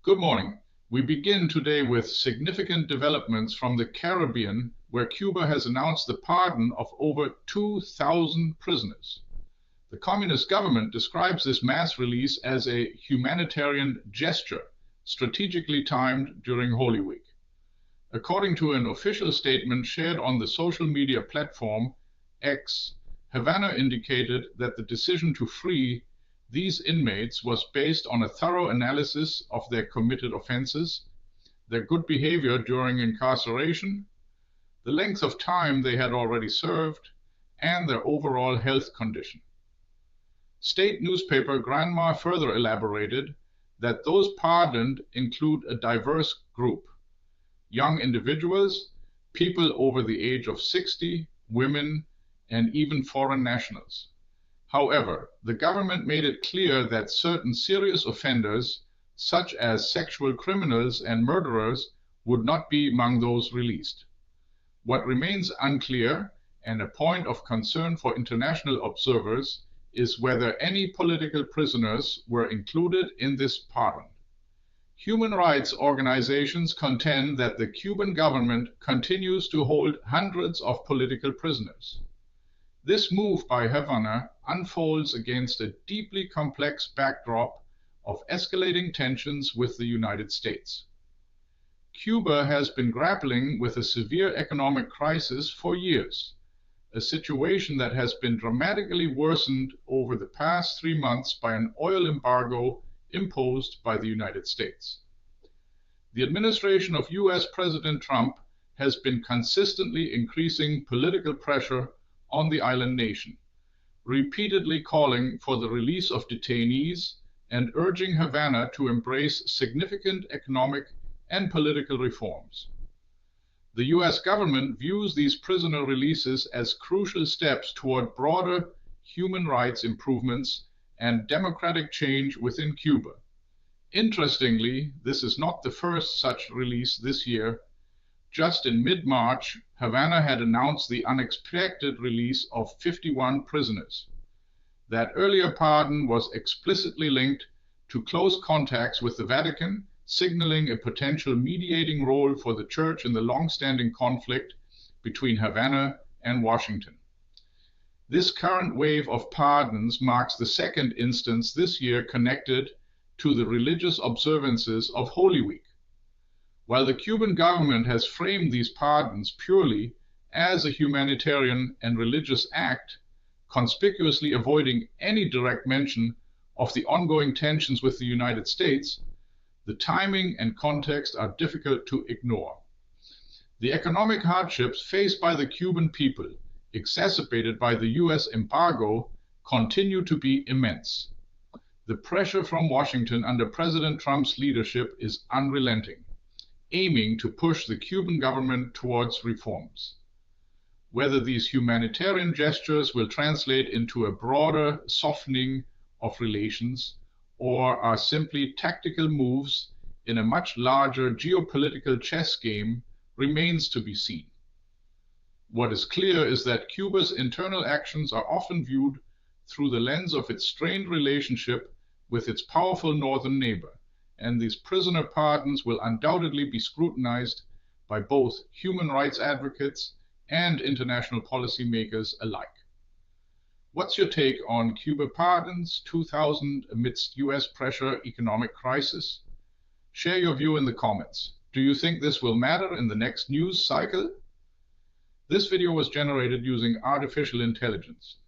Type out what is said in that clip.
Good morning. We begin today with significant developments from the Caribbean, where Cuba has announced the pardon of over 2,000 prisoners. The communist government describes this mass release as a humanitarian gesture, strategically timed during Holy Week. According to an official statement shared on the social media platform X, Havana indicated that the decision to free these inmates was based on a thorough analysis of their committed offenses, their good behavior during incarceration, the length of time they had already served, and their overall health condition. State newspaper Granma further elaborated that those pardoned include a diverse group: young individuals, people over the age of 60, women, and even foreign nationals. However, the government made it clear that certain serious offenders, such as sexual criminals and murderers, would not be among those released. What remains unclear, and a point of concern for international observers, is whether any political prisoners were included in this pardon. Human rights organizations contend that the Cuban government continues to hold hundreds of political prisoners. This move by Havana unfolds against a deeply complex backdrop of escalating tensions with the United States. Cuba has been grappling with a severe economic crisis for years, a situation that has been dramatically worsened over the past 3 months by an oil embargo imposed by the United States. The administration of U.S. President Trump has been consistently increasing political pressure on the island nation, repeatedly calling for the release of detainees and urging Havana to embrace significant economic and political reforms. The U.S. government views these prisoner releases as crucial steps toward broader human rights improvements and democratic change within Cuba. Interestingly, this is not the first such release this year. Just in mid-March, Havana had announced the unexpected release of 51 prisoners. That earlier pardon was explicitly linked to close contacts with the Vatican, signaling a potential mediating role for the Church in the long-standing conflict between Havana and Washington. This current wave of pardons marks the second instance this year connected to the religious observances of Holy Week. While the Cuban government has framed these pardons purely as a humanitarian and religious act, conspicuously avoiding any direct mention of the ongoing tensions with the United States, the timing and context are difficult to ignore. The economic hardships faced by the Cuban people, exacerbated by the U.S. embargo, continue to be immense. The pressure from Washington under President Trump's leadership is unrelenting, aiming to push the Cuban government towards reforms. Whether these humanitarian gestures will translate into a broader softening of relations or are simply tactical moves in a much larger geopolitical chess game remains to be seen. What is clear is that Cuba's internal actions are often viewed through the lens of its strained relationship with its powerful northern neighbor, and these prisoner pardons will undoubtedly be scrutinized by both human rights advocates and international policymakers alike. What's your take on Cuba Pardons 2000 amidst U.S. pressure economic crisis? Share your view in the comments. Do you think this will matter in the next news cycle? This video was generated using artificial intelligence.